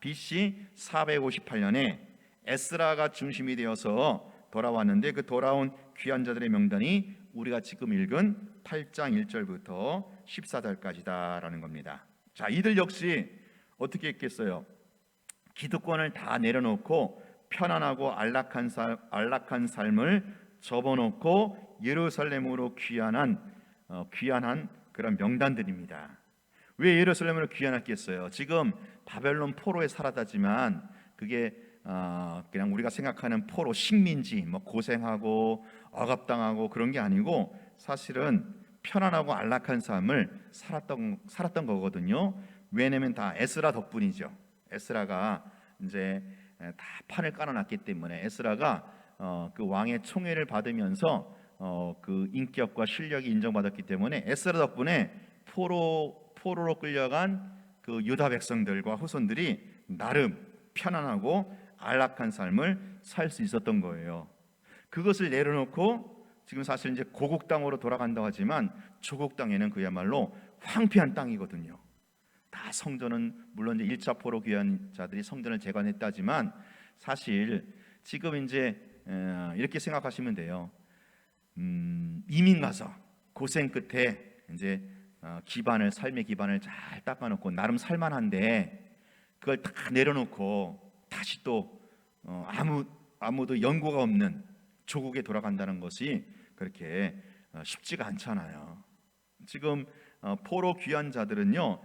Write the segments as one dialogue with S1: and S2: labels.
S1: BC 458년에 에스라가 중심이 되어서 돌아왔는데 그 돌아온 귀한 자들의 명단이 우리가 지금 읽은 8장 1절부터 14절까지다라는 겁니다. 자, 이들 역시 어떻게 했겠어요? 기득권을 다 내려놓고 편안하고 안락한 삶을 접어놓고 예루살렘으로 귀환한 그런 명단들입니다. 왜 예루살렘으로 귀환했겠어요? 지금 바벨론 포로에 살았다지만 그게 그냥 우리가 생각하는 포로 식민지, 뭐 고생하고 억압당하고 그런 게 아니고 사실은 편안하고 안락한 삶을 살았던 거거든요. 왜냐면 다 에스라 덕분이죠. 에스라가 이제 다 판을 깔아놨기 때문에 에스라가 그 왕의 총애를 받으면서 그 인격과 실력이 인정받았기 때문에 에스라 덕분에 포로로 끌려간 그 유다 백성들과 후손들이 나름 편안하고 안락한 삶을 살 수 있었던 거예요. 그것을 내려놓고 지금 사실 이제 고국 땅으로 돌아간다고 하지만 조국 땅에는 그야말로 황폐한 땅이거든요. 다 성전은 물론 이제 1차 포로 귀환 자들이 성전을 재건했다지만 사실 지금 이제 이렇게 생각하시면 돼요. 이민 가서 고생 끝에 이제 삶의 기반을 잘 닦아놓고 나름 살만한데 그걸 다 내려놓고 다시 또 아무도 연고가 없는 조국에 돌아간다는 것이 그렇게 쉽지가 않잖아요. 지금 포로 귀환 자들은요,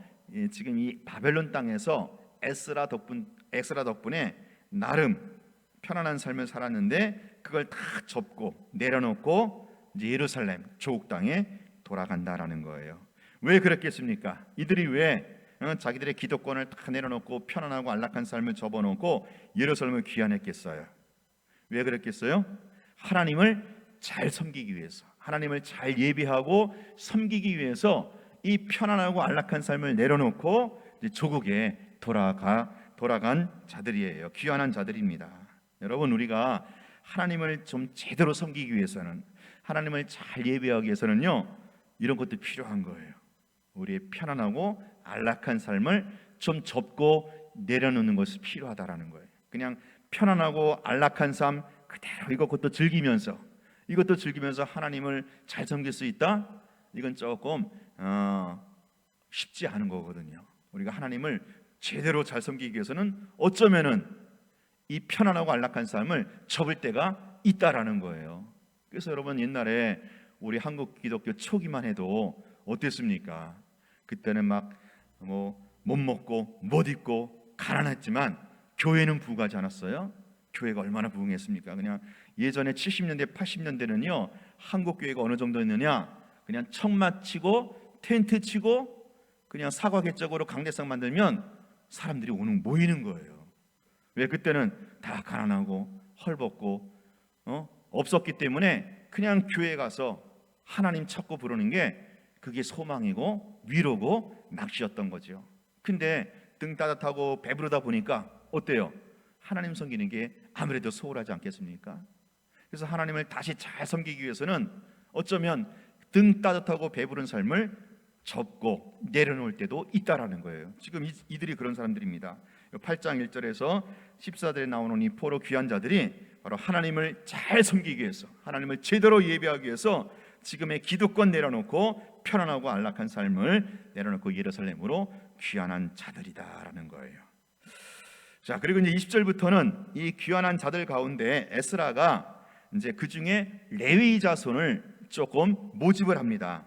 S1: 지금 이 바벨론 땅에서 에스라 덕분에 나름 편안한 삶을 살았는데 그걸 다 접고 내려놓고 이제 예루살렘 조국 땅에 돌아간다라는 거예요. 왜 그랬겠습니까? 이들이 왜 자기들의 기득권을 다 내려놓고 편안하고 안락한 삶을 접어놓고 예루살렘을 귀환했겠어요? 왜 그랬겠어요? 하나님을 잘 섬기기 위해서, 하나님을 잘 예비하고 섬기기 위해서 이 편안하고 안락한 삶을 내려놓고 이제 조국에 돌아간 자들이에요. 귀환한 자들입니다. 여러분, 우리가 하나님을 좀 제대로 섬기기 위해서는, 하나님을 잘 예비하기 위해서는요, 이런 것도 필요한 거예요. 우리의 편안하고 안락한 삶을 좀 접고 내려놓는 것이 필요하다라는 거예요. 그냥 편안하고 안락한 삶 그대로 이것도 즐기면서 하나님을 잘 섬길 수 있다? 이건 조금 쉽지 않은 거거든요. 우리가 하나님을 제대로 잘 섬기기 위해서는 어쩌면은 이 편안하고 안락한 삶을 접을 때가 있다라는 거예요. 그래서 여러분, 옛날에 우리 한국 기독교 초기만 해도 어땠습니까? 그때는 막 못 먹고 못 입고 가난했지만 교회는 부흥하지 않았어요? 교회가 얼마나 부흥했습니까? 그냥 예전에 70년대 80년대는요 한국 교회가 어느 정도였느냐, 그냥 청마 치고 텐트 치고 그냥 사과개적으로 강대상 만들면 사람들이 모이는 거예요. 왜? 그때는 다 가난하고 헐벗고 없었기 때문에 그냥 교회 가서 하나님 찾고 부르는 게 그게 소망이고 위로고 낚시였던 거죠. 근데 등 따뜻하고 배부르다 보니까 어때요? 하나님 섬기는 게 아무래도 소홀하지 않겠습니까? 그래서 하나님을 다시 잘 섬기기 위해서는 어쩌면 등 따뜻하고 배부른 삶을 접고 내려놓을 때도 있다라는 거예요. 지금 이들이 그런 사람들입니다. 8장 1절에서 14절에 나오는 이 포로 귀한 자들이 바로 하나님을 잘 섬기기 위해서, 하나님을 제대로 예배하기 위해서 지금의 기득권 내려놓고 편안하고 안락한 삶을 내려놓고 예루살렘으로 귀환한 자들이다라는 거예요. 자, 그리고 이제 20절부터는 이 귀환한 자들 가운데 에스라가 이제 그 중에 레위 자손을 조금 모집을 합니다.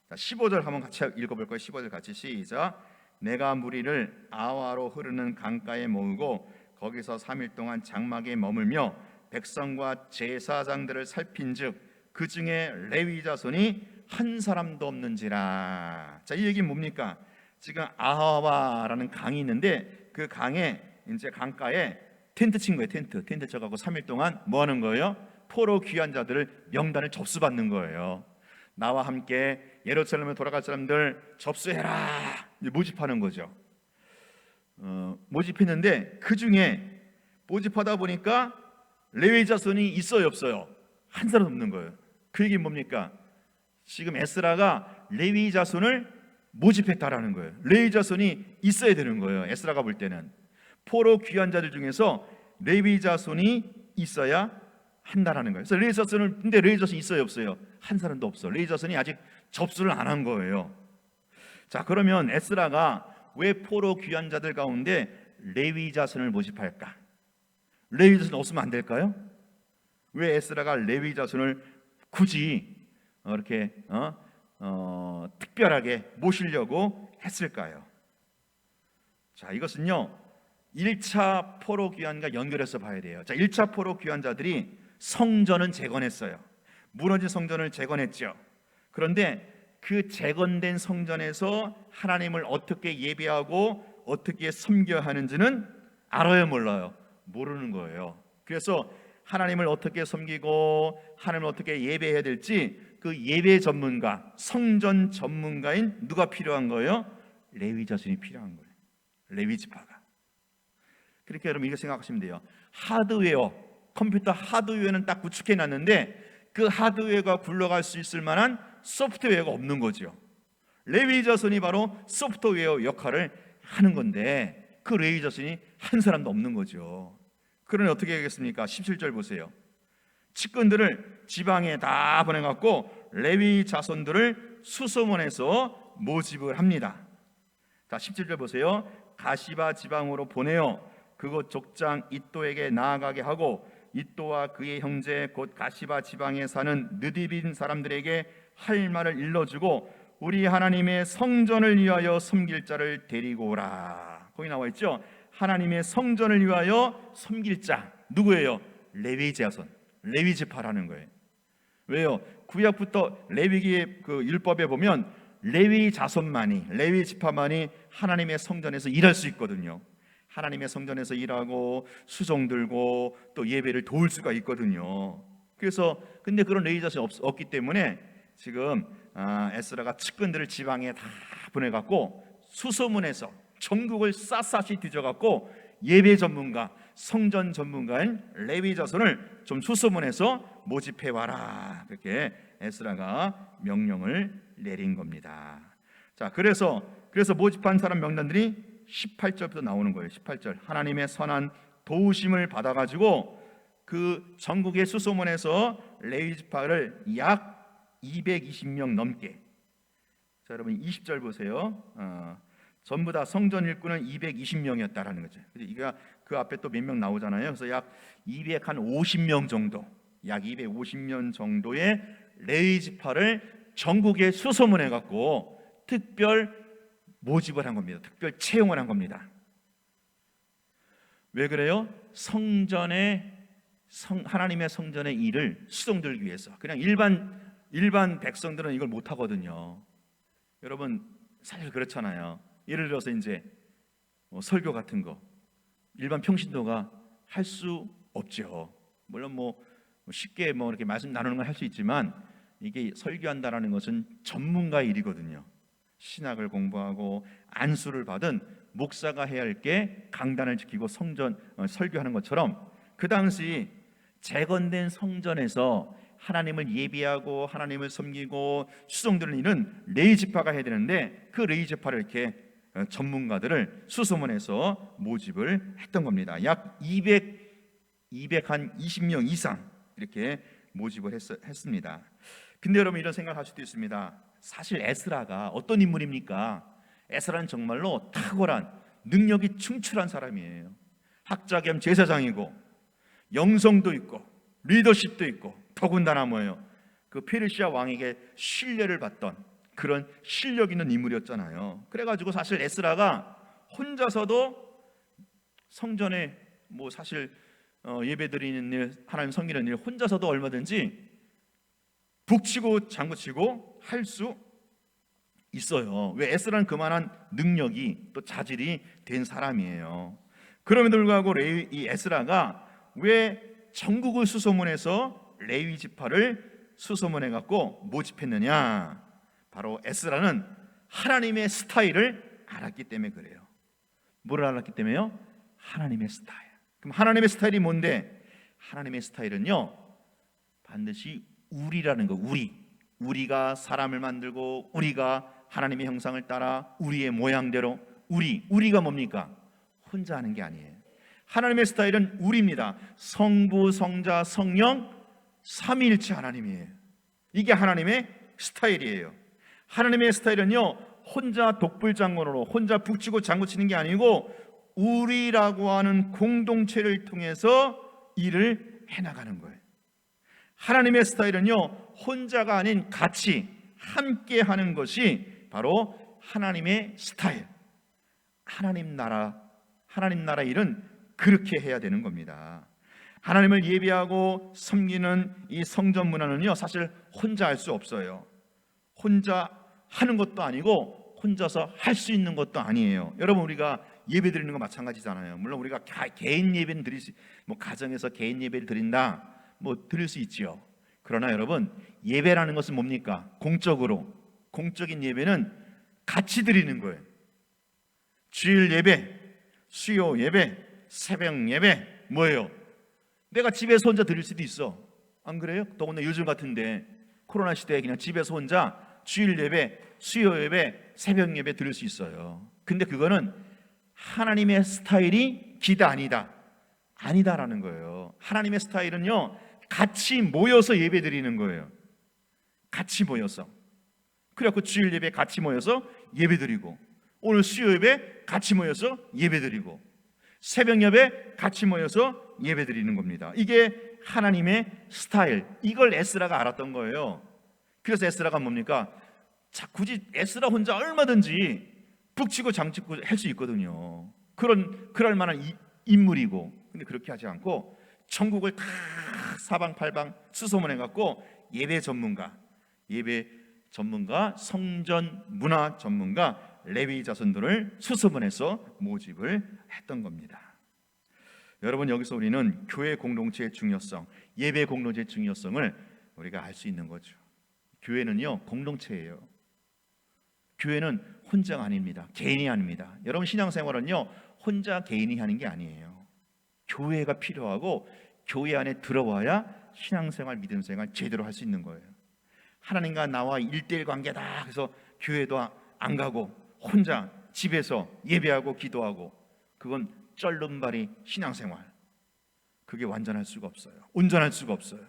S1: 자, 15절 한번 같이 읽어볼 거예요. 15절 같이 시작. 내가 무리를 아와로 흐르는 강가에 모으고 거기서 3일 동안 장막에 머물며 백성과 제사장들을 살핀즉 그 중에 레위 자손이 한 사람도 없는지라. 자, 이 얘기는 뭡니까? 지금 아하와라는 강이 있는데 그 강에 이제 강가에 텐트 친 거예요. 텐트 쳐갖고 3일 동안 뭐 하는 거예요? 포로 귀한 자들을 명단을 접수받는 거예요. 나와 함께 예루살렘에 돌아갈 사람들 접수해라, 모집하는 거죠. 모집했는데 그 중에 모집하다 보니까 레위 자손이 있어요, 없어요? 한 사람 없는 거예요. 그 얘기는 뭡니까? 지금 에스라가 레위 자손을 모집했다라는 거예요. 레위 자손이 있어야 되는 거예요. 에스라가 볼 때는 포로 귀한 자들 중에서 레위 자손이 있어야 한다라는 거예요. 그래서 레위 자손은, 근데 레위 자손이 있어요, 없어요? 한 사람도 없어. 레위 자손이 아직 접수를 안 한 거예요. 자, 그러면 에스라가 왜 포로 귀한 자들 가운데 레위 자손을 모집할까? 레위 자손 없으면 안 될까요? 왜 에스라가 레위 자손을 굳이 이렇게 특별하게 모시려고 했을까요? 자, 이것은요 1차 포로 귀환과 연결해서 봐야 돼요. 자, 1차 포로 귀환자들이 성전은 재건했어요. 무너진 성전을 재건했죠. 그런데 그 재건된 성전에서 하나님을 어떻게 예배하고 어떻게 섬겨야 하는지는 알아요, 몰라요? 모르는 거예요. 그래서 하나님을 어떻게 섬기고 하나님을 어떻게 예배해야 될지 그 예배 전문가, 성전 전문가인 누가 필요한 거예요? 레위 자손이 필요한 거예요. 레위 지파가. 그렇게 여러분 이렇게 생각하시면 돼요. 하드웨어, 컴퓨터 하드웨어는 딱 구축해 놨는데 그 하드웨어가 굴러갈 수 있을 만한 소프트웨어가 없는 거죠. 레위 자손이 바로 소프트웨어 역할을 하는 건데 그 레위 자손이 한 사람도 없는 거죠. 그러니 어떻게 하겠습니까? 17절 보세요. 측근들을 지방에 다 보내갖고 레위 자손들을 수소문해서 모집을 합니다. 자, 17절 보세요. 가시바 지방으로 보내어 그곳 족장 이또에게 나아가게 하고 이또와 그의 형제 곧 가시바 지방에 사는 느디빈 사람들에게 할 말을 일러주고 우리 하나님의 성전을 위하여 섬길 자를 데리고 오라. 거기 나와 있죠. 하나님의 성전을 위하여 섬길 자 누구예요? 레위 자손, 레위 지파라는 거예요. 왜요? 구약부터 레위기의 그 율법에 보면 레위 자손만이, 레위 지파만이 하나님의 성전에서 일할 수 있거든요. 하나님의 성전에서 일하고 수종 들고 또 예배를 도울 수가 있거든요. 그래서 근데 그런 레위 자손이 없기 때문에 지금 에스라가 측근들을 지방에 다 보내갖고 수소문해서 전국을 샅샅이 뒤져갖고 예배 전문가, 성전 전문가인 레위 자손을 좀 수소문해서 모집해와라. 그렇게 에스라가 명령을 내린 겁니다. 자, 그래서 모집한 사람 명단들이 18절부터 나오는 거예요. 18절. 하나님의 선한 도우심을 받아가지고 그 전국의 수소문에서 레위 지파를 약 220명 넘게. 자, 여러분 20절 보세요. 전부 다 성전 일꾼은 220명이었다라는 거죠. 이게 그 앞에 또 몇 명 나오잖아요. 그래서 약 250명 정도, 약 250명 정도의 레위 지파를 전국에 수소문해 갖고 특별 모집을 한 겁니다. 특별 채용을 한 겁니다. 왜 그래요? 하나님의 성전의 일을 수송들기 위해서. 그냥 일반 백성들은 이걸 못 하거든요. 여러분 사실 그렇잖아요. 예를 들어서 이제 설교 같은 거 일반 평신도가 할 수 없죠. 물론 쉽게 이렇게 말씀 나누는 걸 할 수 있지만 이게 설교한다라는 것은 전문가의 일이거든요. 신학을 공부하고 안수를 받은 목사가 해야 할 게 강단을 지키고 설교하는 것처럼 그 당시 재건된 성전에서 하나님을 예비하고 하나님을 섬기고 수송드리는 일은 레위 지파가 해야 되는데 그 레위 지파를 이렇게 전문가들을 수소문해서 모집을 했던 겁니다. 약 220명 이상 이렇게 모집을 했습니다. 근데 여러분 이런 생각을 할 수도 있습니다. 사실 에스라가 어떤 인물입니까? 에스라는 정말로 탁월한 능력이 충출한 사람이에요. 학자 겸 제사장이고 영성도 있고 리더십도 있고 더군다나 그 페르시아 왕에게 신뢰를 받던 그런 실력 있는 인물이었잖아요. 그래가지고 사실 에스라가 혼자서도 성전에 사실 예배드리는 일, 하나님 섬기는 일 혼자서도 얼마든지 북치고 장구치고 할 수 있어요. 왜? 에스라는 그만한 능력이 또 자질이 된 사람이에요. 그럼에도 불구하고 이 에스라가 왜 전국을 수소문해서 레위 지파를 수소문해 갖고 모집했느냐? 바로 에스라는 하나님의 스타일을 알았기 때문에 그래요. 뭐를 알았기 때문에요? 하나님의 스타일. 그럼 하나님의 스타일이 뭔데? 하나님의 스타일은요 반드시 우리라는 거. 우리가 사람을 만들고 우리가 하나님의 형상을 따라 우리의 모양대로 우리가 뭡니까? 혼자 하는 게 아니에요. 하나님의 스타일은 우리입니다. 성부, 성자, 성령 삼위일체 하나님이에요. 이게 하나님의 스타일이에요. 하나님의 스타일은요, 혼자 독불장군으로 혼자 북치고 장구치는 게 아니고 우리라고 하는 공동체를 통해서 일을 해나가는 거예요. 하나님의 스타일은요, 혼자가 아닌 같이 함께 하는 것이 바로 하나님의 스타일. 하나님 나라 일은 그렇게 해야 되는 겁니다. 하나님을 예배하고 섬기는 이 성전 문화는요, 사실 혼자 할 수 없어요. 혼자 하는 것도 아니고 혼자서 할 수 있는 것도 아니에요. 여러분, 우리가 예배 드리는 거 마찬가지잖아요. 물론 우리가 개인 예배는 드릴 수, 가정에서 개인 예배를 드린다, 드릴 수 있지요. 그러나 여러분, 예배라는 것은 뭡니까? 공적인 예배는 같이 드리는 거예요. 주일 예배, 수요 예배, 새벽 예배, 뭐예요? 내가 집에서 혼자 드릴 수도 있어. 안 그래요? 더군다나 요즘 같은데 코로나 시대에 그냥 집에서 혼자 주일 예배, 수요 예배, 새벽 예배 드릴 수 있어요. 근데 그거는 하나님의 스타일이 기다 아니다라는 거예요. 하나님의 스타일은요, 같이 모여서 예배 드리는 거예요. 같이 모여서. 그래갖고 주일 예배 같이 모여서 예배 드리고, 오늘 수요 예배 같이 모여서 예배 드리고, 새벽 예배 같이 모여서 예배 드리는 겁니다. 이게 하나님의 스타일. 이걸 에스라가 알았던 거예요. 그래서 에스라가 뭡니까? 굳이 에스라 혼자 얼마든지 북치고 장치고 할 수 있거든요. 그럴 만한 인물이고, 근데 그렇게 하지 않고 전국을 다 사방팔방 수소문해 갖고 예배 전문가, 성전 문화 전문가, 레위 자손들을 수소문해서 모집을 했던 겁니다. 여러분, 여기서 우리는 교회 공동체의 중요성, 예배 공동체의 중요성을 우리가 알 수 있는 거죠. 교회는요, 공동체예요. 교회는 혼자가 아닙니다. 개인이 아닙니다. 여러분, 신앙생활은요, 혼자 개인이 하는 게 아니에요. 교회가 필요하고 교회 안에 들어와야 신앙생활, 믿음생활 제대로 할 수 있는 거예요. 하나님과 나와 1:1 관계다 그래서 교회도 안 가고 혼자 집에서 예배하고 기도하고, 그건 쩔름발이 신앙생활. 그게 완전할 수가 없어요. 온전할 수가 없어요.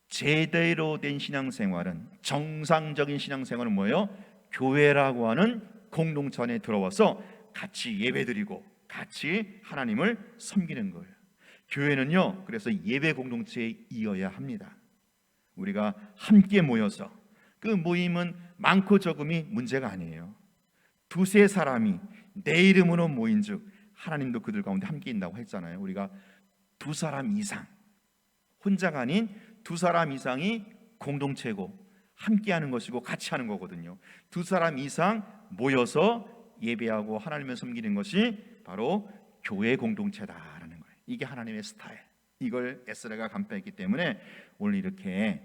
S1: 제대로 된 신앙생활은, 정상적인 신앙생활은 뭐예요? 교회라고 하는 공동체 안에 들어와서 같이 예배드리고 같이 하나님을 섬기는 거예요. 교회는요, 그래서 예배 공동체에 이어야 합니다. 우리가 함께 모여서, 그 모임은 많고 적음이 문제가 아니에요. 두세 사람이 내 이름으로 모인즉 하나님도 그들 가운데 함께 있다고 했잖아요. 우리가 두 사람 이상, 혼자가 아닌 두 사람 이상이 공동체고 함께하는 것이고 같이 하는 거거든요. 두 사람 이상 모여서 예배하고 하나님을 섬기는 것이 바로 교회 공동체다라는 거예요. 이게 하나님의 스타일. 이걸 에스라가 간파했기 때문에 오늘 이렇게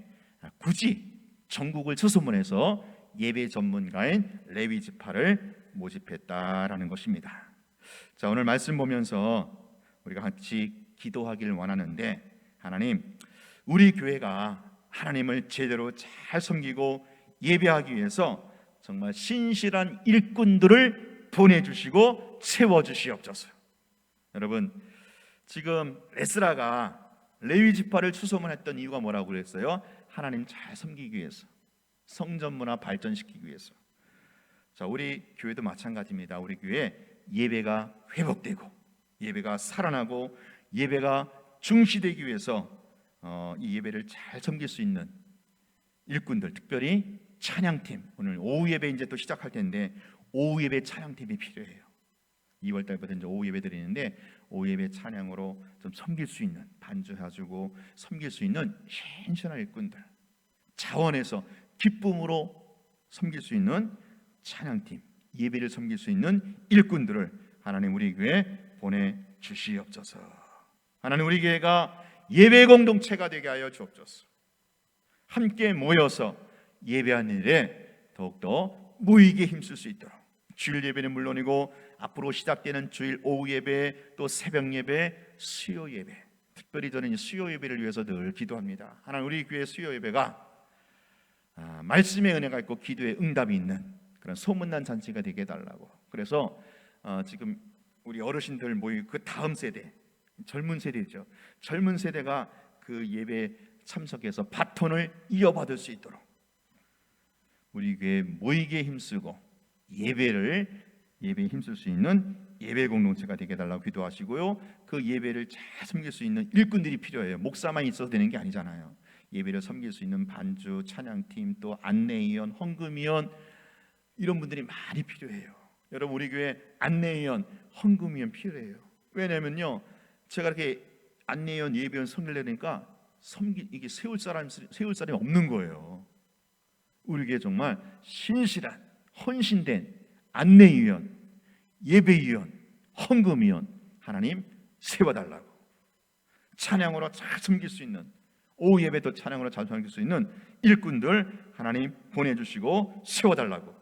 S1: 굳이 전국을 수소문해서 예배 전문가인 레위 지파를 모집했다라는 것입니다. 자, 오늘 말씀 보면서 우리가 같이 기도하기를 원하는데, 하나님, 우리 교회가 하나님을 제대로 잘 섬기고 예배하기 위해서 정말 신실한 일꾼들을 보내주시고 세워주시옵소서. 여러분, 지금 에스라가 레위 지파를 수소문했던 이유가 뭐라고 그랬어요? 하나님 잘 섬기기 위해서, 성전 문화 발전시키기 위해서. 자, 우리 교회도 마찬가지입니다. 우리 교회 예배가 회복되고 예배가 살아나고 예배가 중시되기 위해서 이 예배를 잘 섬길 수 있는 일꾼들, 특별히 찬양팀, 오늘 오후 예배 이제 또 시작할 텐데 오후 예배 찬양팀이 필요해요. 2월 달부터 이제 오후 예배 드리는데 오후 예배 찬양으로 좀 섬길 수 있는, 반주해주고 섬길 수 있는 신실한 일꾼들, 자원해서 기쁨으로 섬길 수 있는 찬양팀, 예배를 섬길 수 있는 일꾼들을 하나님 우리 교회에 보내주시옵소서. 하나님 우리 교회가 예배 공동체가 되게 하여 주옵소서. 함께 모여서 예배하는 일에 더욱더 모이게 힘쓸 수 있도록, 주일 예배는 물론이고 앞으로 시작되는 주일 오후 예배, 또 새벽 예배, 수요 예배, 특별히 저는 수요 예배를 위해서 늘 기도합니다. 하나님 우리 교회 수요 예배가 말씀의 은혜가 있고 기도의 응답이 있는 그런 소문난 잔치가 되게 해달라고. 그래서 지금 우리 어르신들 모이고 그 다음 세대, 젊은 세대죠. 젊은 세대가 그 예배에 참석해서 바톤을 이어받을 수 있도록 우리 교회 모이게 힘쓰고 예배에 힘쓸 수 있는 예배 공동체가 되게 해달라고 기도하시고요. 그 예배를 잘 섬길 수 있는 일꾼들이 필요해요. 목사만 있어도 되는 게 아니잖아요. 예배를 섬길 수 있는 반주, 찬양팀, 또 안내위원, 헌금위원 이런 분들이 많이 필요해요. 여러분 우리 교회 안내위원, 헌금위원 필요해요. 왜냐면요, 제가 이렇게 안내위원, 예배위원 섬기려니까 이게 세울 사람이 없는 거예요. 우리 교회 정말 신실한, 헌신된 안내위원, 예배위원, 헌금위원 하나님 세워달라고. 찬양으로 잘 섬길 수 있는, 오후 예배도 찬양으로 잘 섬길 수 있는 일꾼들 하나님 보내주시고 세워달라고.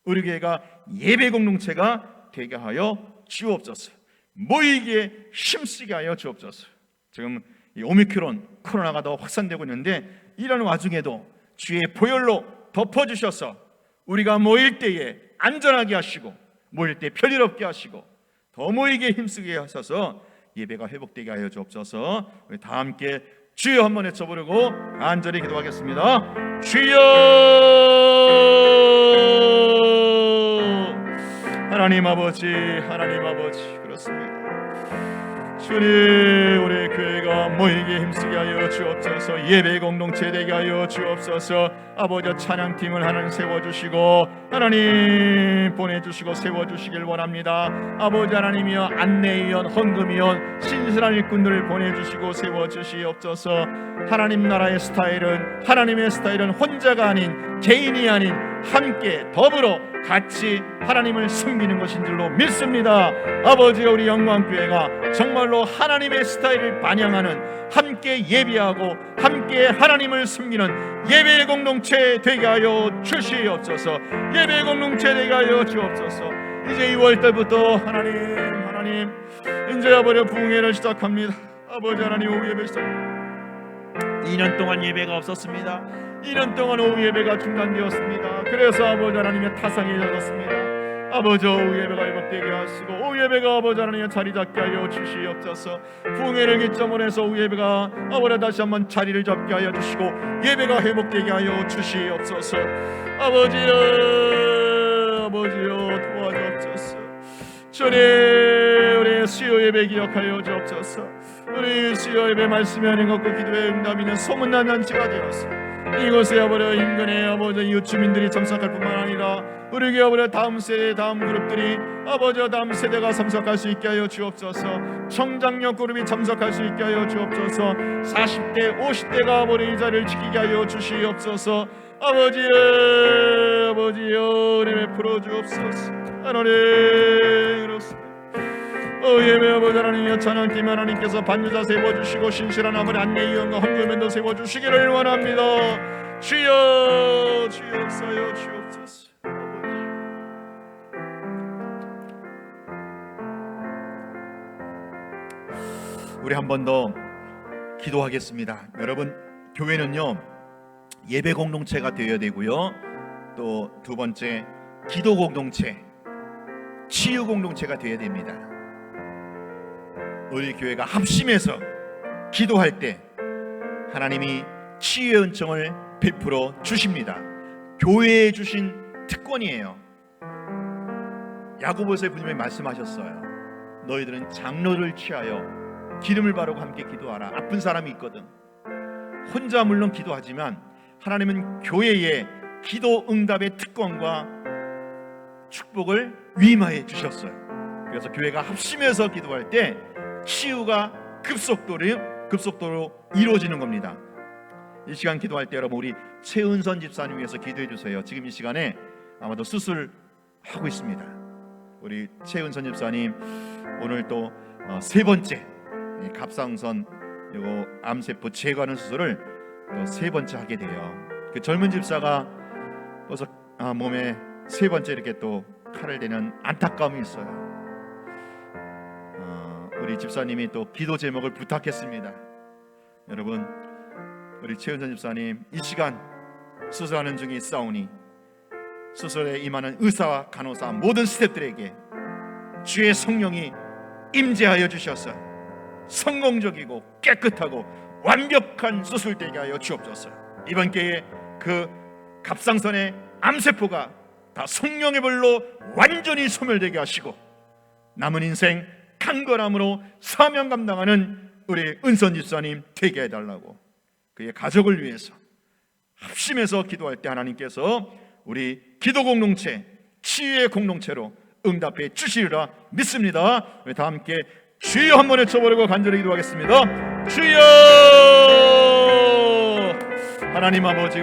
S1: 우리 교회가 예배 공동체가 되게 하여 주옵소서. 모이기에 힘쓰게 하여 주옵소서. 지금 이 오미크론 코로나가 더 확산되고 있는데 이런 와중에도 주의 보혈로 덮어주셔서 우리가 모일 때에 안전하게 하시고 모일 때 별일 없게 하시고 더 모이게 힘쓰게 하셔서 예배가 회복되게 하여 주옵소서. 우리 다 함께 주여 한번 외쳐보려고 간절히 기도하겠습니다. 주여! 하나님 아버지, 하나님 아버지, 그렇습니다. 주님, 우리 교회가 모이게 힘쓰게 하여 주옵소서. 예배 공동체 되게 하여 주옵소서. 아버지 찬양팀을 하나님 세워주시고 하나님 보내주시고 세워주시길 원합니다. 아버지 하나님이여 안내위원, 헌금위원, 신실한 일꾼들을 보내주시고 세워주시옵소서. 하나님 나라의 스타일은, 하나님의 스타일은 혼자가 아닌, 개인이 아닌 함께 더불어 같이 하나님을 섬기는 것인 줄로 믿습니다. 아버지여, 우리 영광교회가 정말로 하나님의 스타일을 반영하는, 함께 예배하고 함께 하나님을 섬기는 예배 공동체 되게 하여 주시옵소서. 예배 공동체 되게 하여 주옵소서. 이제 2월달부터 하나님 이제 아버지 부흥회를 시작합니다. 아버지 하나님 오후 예배 시작. 2년 동안 예배가 없었습니다. 2년 동안 오후 예배가 중단되었습니다. 그래서 아버지 하나님의 타성이 젖었습니다. 아버지 오후 예배가 회복되게 하시고 오후 예배가 아버지 하나님의 자리 잡게 하여 주시옵소서. 부흥회를 기점으로 해서 오후 예배가 아버지 다시 한번 자리를 잡게 하여 주시고 예배가 회복되게 하여 주시옵소서. 아버지여 도와주옵소서. 주님, 우리 수요 예배 기억하여 주옵소서. 우리 수요 예배 말씀이 아닌 것과 기도의 응답이 있는 소문난 잔치가 되었소. 이곳에 아버지 인근의 아버지 이웃 주민들이 참석할 뿐만 아니라 우리 교회 아버지 다음 세대, 다음 그룹들이 아버지 다음 세대가 참석할 수 있게 하여 주옵소서. 청장년 그룹이 참석할 수 있게 하여 주옵소서. 40대, 50대가 아버지 이 자리를 지키게 하여 주시옵소서. 아버지여 은혜 베풀어 주옵소서. 하나님 그렇습니다. 예배 아버지 하나님이여 찬양팀 하나님께서 반주자 세워주시고 신실한 아버지 안내위원과 헌금맨도 세워주시기를 원합니다. 주여 주옵소서. 주옵소서. 우리 한 번 더 기도하겠습니다. 여러분, 교회는요 예배 공동체가 되어야 되고요, 또 두 번째 기도 공동체, 치유 공동체가 되어야 됩니다. 우리 교회가 합심해서 기도할 때 하나님이 치유의 은총을 베풀어 주십니다. 교회에 주신 특권이에요. 야고보서의 부님이 말씀하셨어요. 너희들은 장로를 취하여 기름을 바르고 함께 기도하라. 아픈 사람이 있거든. 혼자 물론 기도하지만 하나님은 교회에 기도 응답의 특권과 축복을 위임하여 주셨어요. 그래서 교회가 합심해서 기도할 때 치유가 급속도로 이루어지는 겁니다. 이 시간 기도할 때 여러분, 우리 최은선 집사님 위해서 기도해 주세요. 지금 이 시간에 아마도 수술하고 있습니다. 우리 최은선 집사님 오늘 또 세 번째 갑상선 그리고 암세포 제거하는 수술을 또 세 번째 하게 돼요. 그 젊은 집사가 벌써 몸에 세 번째 이렇게 또 칼을 대는 안타까움이 있어요. 우리 집사님이 또 기도 제목을 부탁했습니다. 여러분, 우리 최은선 집사님 이 시간 수술하는 중에 있사오니 수술에 임하는 의사와 간호사 모든 스태프들에게 주의 성령이 임재하여 주셔서 성공적이고 깨끗하고 완벽한 수술 되게 하여 주옵소서. 이번 기회에 그 갑상선의 암세포가 다 성령의 불로 완전히 소멸되게 하시고 남은 인생 강건함으로 사명 감당하는 우리 은선 집사님 되게 해달라고, 그의 가족을 위해서 합심해서 기도할 때 하나님께서 우리 기도 공동체, 치유의 공동체로 응답해 주시리라 믿습니다. 우리 다 함께 주여 한번 외쳐버리고 간절히 기도하겠습니다. 주여! 하나님 아버지,